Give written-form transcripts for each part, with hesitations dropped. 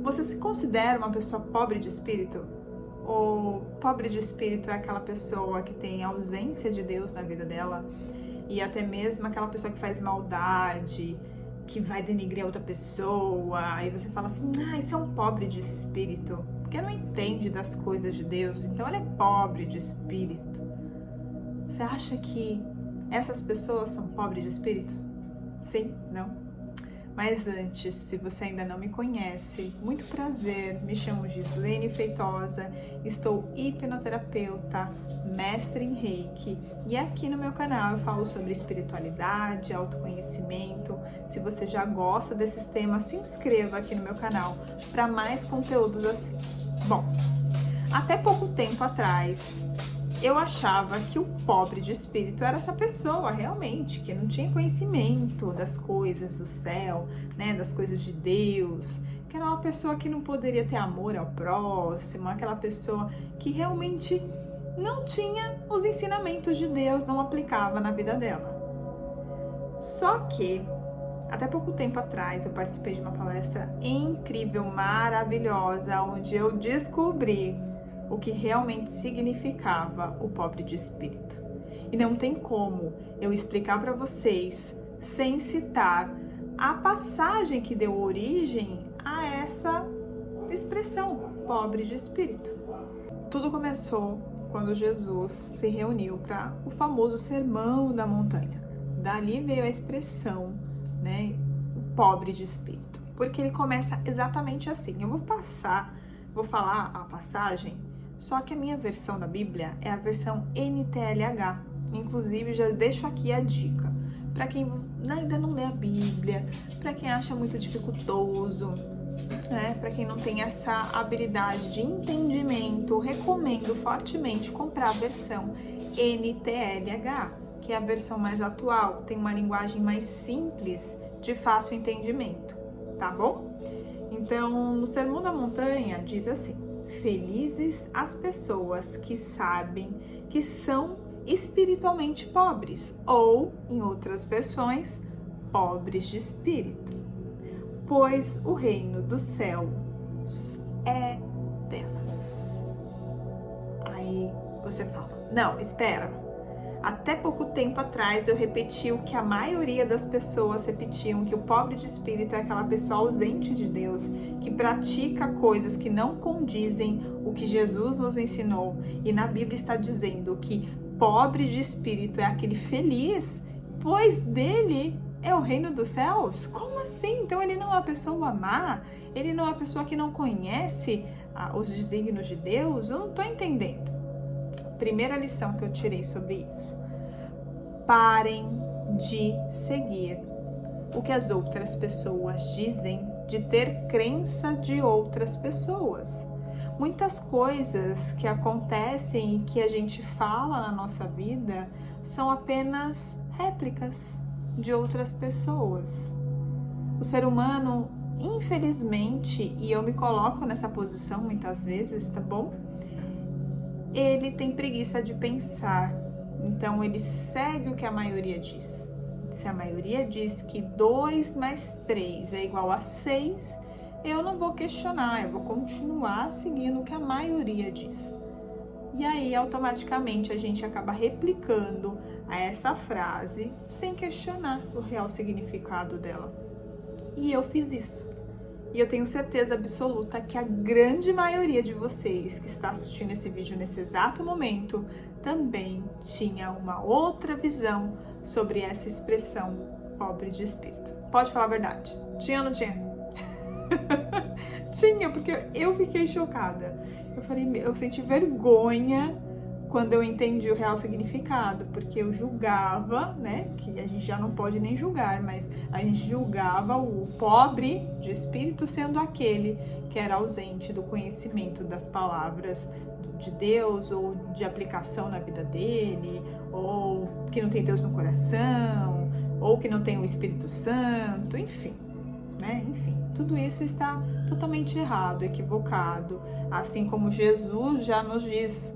Você se considera uma pessoa pobre de espírito? Ou pobre de espírito é aquela pessoa que tem ausência de Deus na vida dela e até mesmo aquela pessoa que faz maldade, que vai denigrir a outra pessoa, aí você fala assim, esse é um pobre de espírito, porque não entende das coisas de Deus, então ele é pobre de espírito. Você acha que essas pessoas são pobres de espírito? Sim? Não? Mas antes, se você ainda não me conhece, muito prazer, me chamo Gislene Feitosa, estou hipnoterapeuta, mestre em Reiki, e aqui no meu canal eu falo sobre espiritualidade, autoconhecimento. Se você já gosta desses temas, se inscreva aqui no meu canal para mais conteúdos assim. Bom, até pouco tempo atrás, eu achava que o pobre de espírito era essa pessoa realmente, que não tinha conhecimento das coisas do céu, né, das coisas de Deus, que era uma pessoa que não poderia ter amor ao próximo, aquela pessoa que realmente não tinha os ensinamentos de Deus, não aplicava na vida dela. Só que, até pouco tempo atrás, eu participei de uma palestra incrível, maravilhosa, onde eu descobri o que realmente significava o pobre de espírito. E não tem como eu explicar para vocês sem citar a passagem que deu origem a essa expressão, pobre de espírito. Tudo começou quando Jesus se reuniu para o famoso Sermão da Montanha. Dali veio a expressão, né, o pobre de espírito, porque ele começa exatamente assim. Eu vou falar a passagem, só que a minha versão da Bíblia é a versão NTLH. Inclusive, já deixo aqui a dica. Para quem ainda não lê a Bíblia, para quem acha muito dificultoso, né? Para quem não tem essa habilidade de entendimento, recomendo fortemente comprar a versão NTLH, que é a versão mais atual, tem uma linguagem mais simples, de fácil entendimento, tá bom? Então, no Sermão da Montanha, diz assim: felizes as pessoas que sabem que são espiritualmente pobres, ou, em outras versões, pobres de espírito, pois o reino dos céus é delas. Aí você fala, não, espera. Até pouco tempo atrás eu repeti o que a maioria das pessoas repetiam, que o pobre de espírito é aquela pessoa ausente de Deus, que pratica coisas que não condizem o que Jesus nos ensinou. E na Bíblia está dizendo que pobre de espírito é aquele feliz, pois dele é o reino dos céus. Como assim? Então ele não é uma pessoa má? Ele não é uma pessoa que não conhece os desígnios de Deus? Eu não estou entendendo. Primeira lição que eu tirei sobre isso: parem de seguir o que as outras pessoas dizem, de ter crença de outras pessoas. Muitas coisas que acontecem e que a gente fala na nossa vida são apenas réplicas de outras pessoas. O ser humano, infelizmente, e eu me coloco nessa posição muitas vezes, tá bom? Ele tem preguiça de pensar, então ele segue o que a maioria diz. Se a maioria diz que 2 mais 3 é igual a 6, eu não vou questionar, eu vou continuar seguindo o que a maioria diz. E aí, automaticamente, a gente acaba replicando essa frase sem questionar o real significado dela. E eu fiz isso. E eu tenho certeza absoluta que a grande maioria de vocês que está assistindo esse vídeo nesse exato momento também tinha uma outra visão sobre essa expressão pobre de espírito. Pode falar a verdade. Tinha ou não tinha? Tinha, porque eu fiquei chocada. Eu senti vergonha quando eu entendi o real significado, porque eu julgava, né, que a gente já não pode nem julgar, mas a gente julgava o pobre de espírito sendo aquele que era ausente do conhecimento das palavras de Deus, ou de aplicação na vida dele, ou que não tem Deus no coração, ou que não tem o Espírito Santo, enfim, né, enfim. Tudo isso está totalmente errado, equivocado, assim como Jesus já nos diz.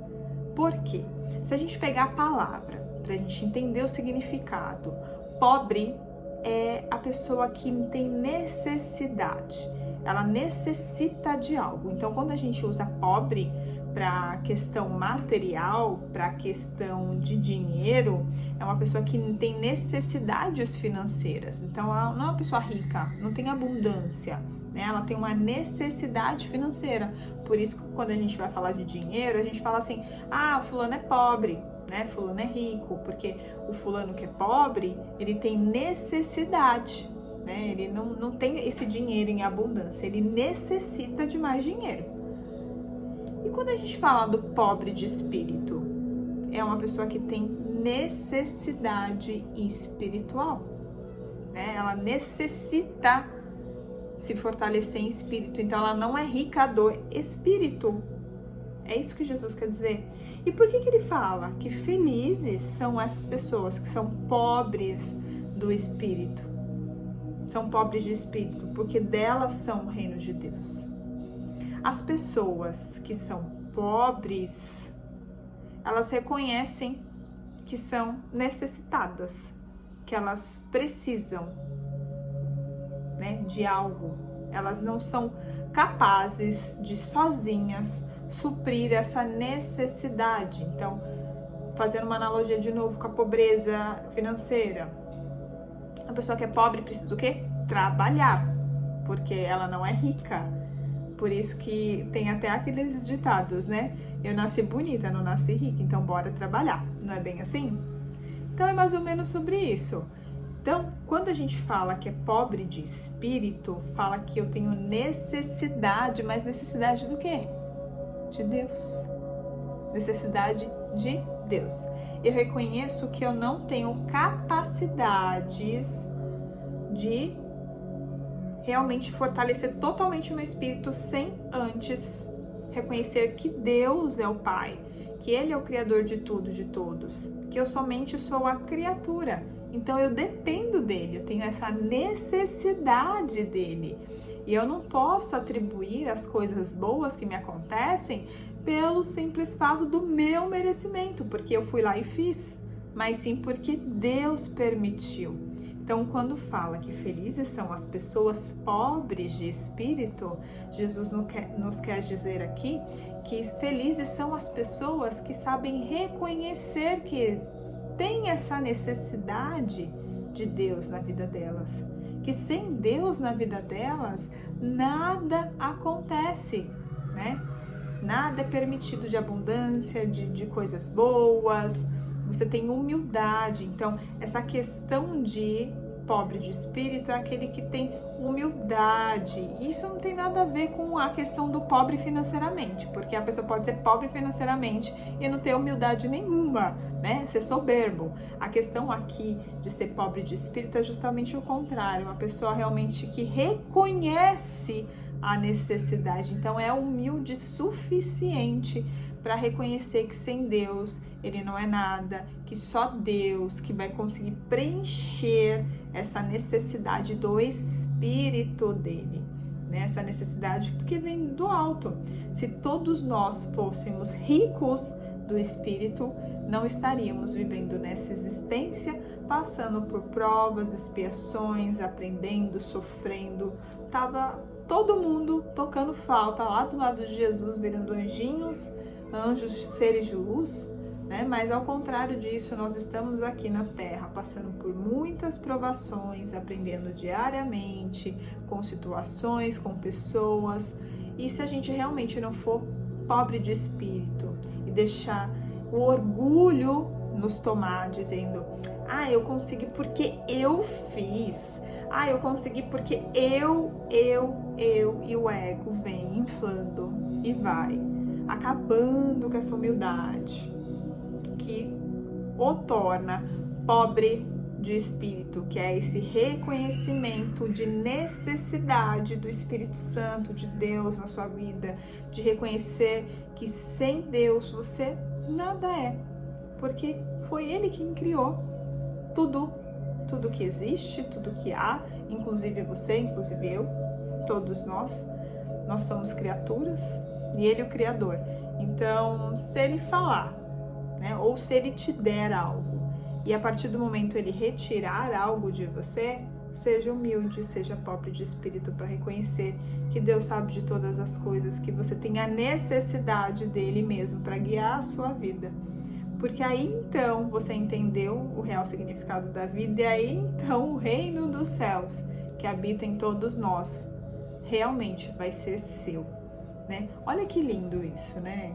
Por quê? Se a gente pegar a palavra, para a gente entender o significado, pobre é a pessoa que não tem necessidade, ela necessita de algo. Então, quando a gente usa pobre para questão material, para questão de dinheiro, é uma pessoa que tem necessidades financeiras. Então, ela não é uma pessoa rica, não tem abundância, né? Ela tem uma necessidade financeira. Por isso que quando a gente vai falar de dinheiro, a gente fala assim: ah, fulano é pobre, né? Fulano é rico, porque o fulano que é pobre, ele tem necessidade, né? Ele não tem esse dinheiro em abundância, ele necessita de mais dinheiro. E quando a gente fala do pobre de espírito, é uma pessoa que tem necessidade espiritual, né? Ela necessita se fortalecer em espírito, então ela não é rica do espírito. É isso que Jesus quer dizer. E por que ele fala que felizes são essas pessoas que são pobres do espírito? São pobres de espírito, porque delas são o reino de Deus. As pessoas que são pobres, elas reconhecem que são necessitadas, que elas precisam, né, de algo. Elas não são capazes de sozinhas suprir essa necessidade. Então, fazendo uma analogia de novo com a pobreza financeira, a pessoa que é pobre precisa o quê? Trabalhar, porque ela não é rica. Por isso que tem até aqueles ditados, né? Eu nasci bonita, não nasci rica, então bora trabalhar. Não é bem assim? Então é mais ou menos sobre isso. Então, quando a gente fala que é pobre de espírito, fala que eu tenho necessidade, mas necessidade do quê? De Deus. Necessidade de Deus. Eu reconheço que eu não tenho capacidades de realmente fortalecer totalmente o meu espírito sem antes reconhecer que Deus é o Pai, que Ele é o Criador de tudo, de todos, que eu somente sou a criatura. Então eu dependo dele, eu tenho essa necessidade dele. E eu não posso atribuir as coisas boas que me acontecem pelo simples fato do meu merecimento, porque eu fui lá e fiz, mas sim porque Deus permitiu. Então, quando fala que felizes são as pessoas pobres de espírito, Jesus nos quer dizer aqui que felizes são as pessoas que sabem reconhecer que tem essa necessidade de Deus na vida delas, que sem Deus na vida delas, nada acontece, né? Nada é permitido de abundância, de coisas boas. Você tem humildade. Então, essa questão de pobre de espírito é aquele que tem humildade. Isso não tem nada a ver com a questão do pobre financeiramente, porque a pessoa pode ser pobre financeiramente e não ter humildade nenhuma, né? Ser soberbo. A questão aqui de ser pobre de espírito é justamente o contrário, uma pessoa realmente que reconhece a necessidade, então é humilde suficiente para reconhecer que sem Deus ele não é nada, que só Deus que vai conseguir preencher essa necessidade do espírito dele, né? Essa necessidade porque vem do alto. Se todos nós fôssemos ricos do espírito, não estaríamos vivendo nessa existência, passando por provas, expiações, aprendendo, sofrendo. Tava todo mundo tocando flauta lá do lado de Jesus, virando anjinhos, anjos, seres de luz, né? Mas ao contrário disso, nós estamos aqui na Terra, passando por muitas provações, aprendendo diariamente, com situações, com pessoas. E se a gente realmente não for pobre de espírito e deixar o orgulho nos tomar, dizendo: ah, eu consegui porque eu fiz, ah, eu consegui porque eu, e o ego vem inflando e vai acabando com essa humildade que o torna pobre de espírito, que é esse reconhecimento de necessidade do Espírito Santo, de Deus na sua vida, de reconhecer que sem Deus você nada é, porque foi Ele quem criou tudo que existe, tudo que há, inclusive você, inclusive eu, todos nós somos criaturas e Ele é o Criador. Então, se Ele falar, né, ou se Ele te der algo, e a partir do momento Ele retirar algo de você, Seja humilde, seja pobre de espírito para reconhecer que Deus sabe de todas as coisas, que você tem a necessidade dele mesmo para guiar a sua vida. Porque aí então você entendeu o real significado da vida e aí então o reino dos céus que habita em todos nós realmente vai ser seu, né? Olha que lindo isso, né?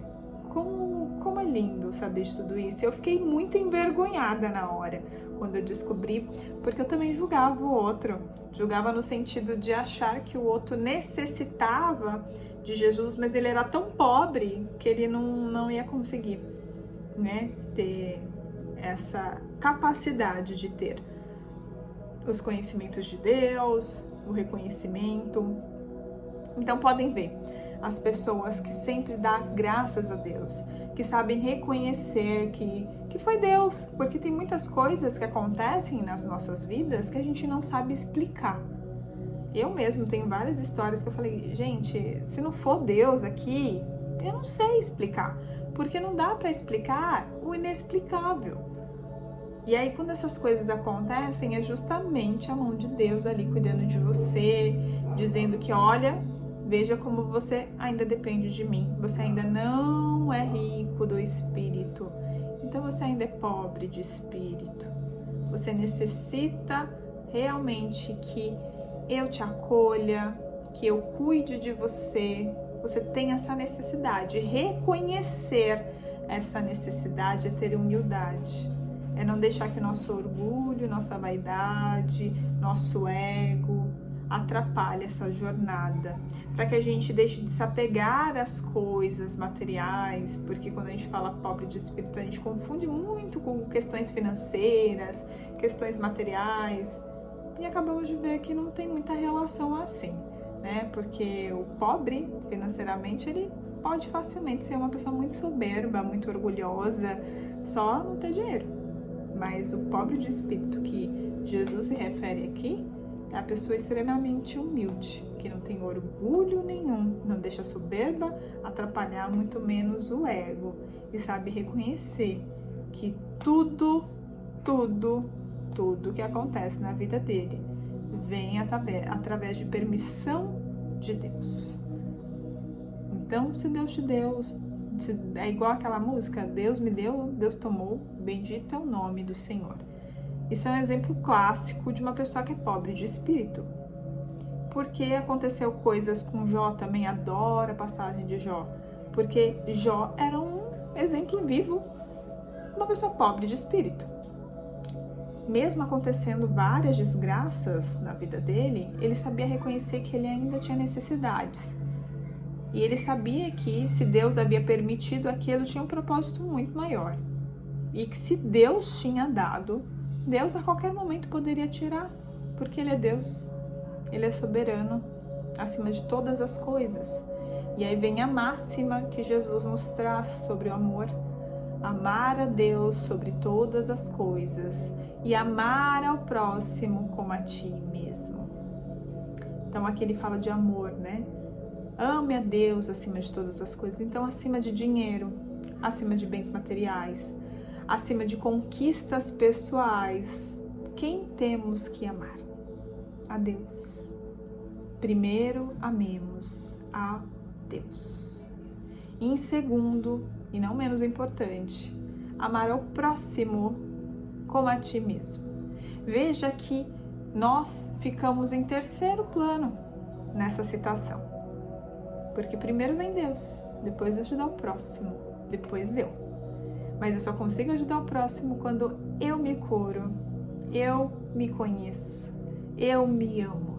Como é lindo saber de tudo isso. Eu fiquei muito envergonhada na hora, quando eu descobri, porque eu também julgava o outro. Julgava no sentido de achar que o outro necessitava de Jesus, mas ele era tão pobre que ele não ia conseguir, né, ter essa capacidade de ter os conhecimentos de Deus, o reconhecimento. Então podem ver, as pessoas que sempre dão graças a Deus, que sabem reconhecer que foi Deus, porque tem muitas coisas que acontecem nas nossas vidas que a gente não sabe explicar. Eu mesmo tenho várias histórias que eu falei, gente, se não for Deus aqui, eu não sei explicar, porque não dá para explicar o inexplicável. E aí quando essas coisas acontecem, é justamente a mão de Deus ali cuidando de você, dizendo que olha, veja como você ainda depende de mim. Você ainda não é rico do espírito. Então você ainda é pobre de espírito. Você necessita realmente que eu te acolha, que eu cuide de você. Você tem essa necessidade. Reconhecer essa necessidade é ter humildade. É não deixar que nosso orgulho, nossa vaidade, nosso ego atrapalhe essa jornada, para que a gente deixe de se apegar às coisas materiais, porque quando a gente fala pobre de espírito, a gente confunde muito com questões financeiras, questões materiais, e acabamos de ver que não tem muita relação assim, né? Porque o pobre, financeiramente, ele pode facilmente ser uma pessoa muito soberba, muito orgulhosa, só não ter dinheiro. Mas o pobre de espírito que Jesus se refere aqui, é a pessoa extremamente humilde, que não tem orgulho nenhum, não deixa a soberba atrapalhar, muito menos o ego, e sabe reconhecer que tudo que acontece na vida dele vem através de permissão de Deus. Então, se Deus te deu, é igual aquela música, Deus me deu, Deus tomou, bendito é o nome do Senhor. Isso é um exemplo clássico de uma pessoa que é pobre de espírito. Porque aconteceu coisas com Jó, também adoro a passagem de Jó. Porque Jó era um exemplo vivo de uma pessoa pobre de espírito. Mesmo acontecendo várias desgraças na vida dele, ele sabia reconhecer que ele ainda tinha necessidades. E ele sabia que se Deus havia permitido aquilo, tinha um propósito muito maior. E que se Deus tinha dado, Deus a qualquer momento poderia tirar, porque Ele é Deus, Ele é soberano, acima de todas as coisas. E aí vem a máxima que Jesus nos traz sobre o amor: amar a Deus sobre todas as coisas e amar ao próximo como a ti mesmo. Então aqui ele fala de amor, né? Ame a Deus acima de todas as coisas. Então acima de dinheiro, acima de bens materiais, acima de conquistas pessoais, quem temos que amar? A Deus. Primeiro, amemos a Deus. E em segundo, e não menos importante, amar ao próximo como a ti mesmo. Veja que nós ficamos em terceiro plano nessa citação. Porque primeiro vem Deus, depois ajudar o próximo, depois eu. Mas eu só consigo ajudar o próximo quando eu me curo, eu me conheço, eu me amo.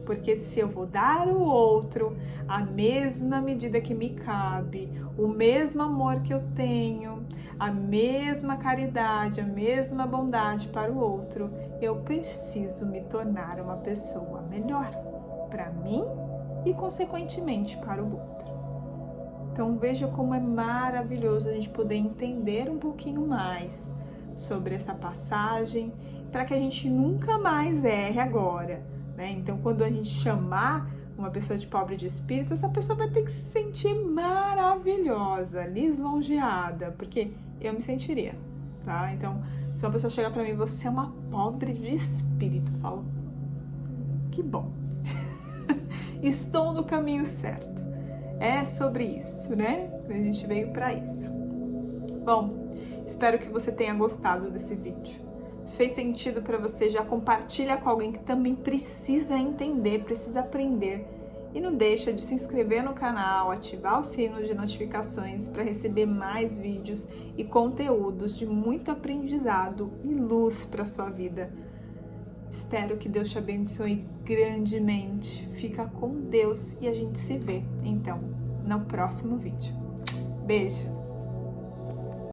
Porque se eu vou dar ao outro a mesma medida que me cabe, o mesmo amor que eu tenho, a mesma caridade, a mesma bondade para o outro, eu preciso me tornar uma pessoa melhor para mim e, consequentemente, para o outro. Então veja como é maravilhoso a gente poder entender um pouquinho mais sobre essa passagem, para que a gente nunca mais erre agora, né? Então quando a gente chamar uma pessoa de pobre de espírito, essa pessoa vai ter que se sentir maravilhosa, lisonjeada, porque eu me sentiria, tá? Então se uma pessoa chegar para mim, você é uma pobre de espírito, eu falo, Que bom. Estou no caminho certo. É sobre isso, né? A gente veio para isso. Bom, espero que você tenha gostado desse vídeo. Se fez sentido para você, já compartilha com alguém que também precisa entender, precisa aprender. E não deixa de se inscrever no canal, ativar o sino de notificações para receber mais vídeos e conteúdos de muito aprendizado e luz para sua vida. Espero que Deus te abençoe grandemente. Fica com Deus e a gente se vê, então, no próximo vídeo. Beijo!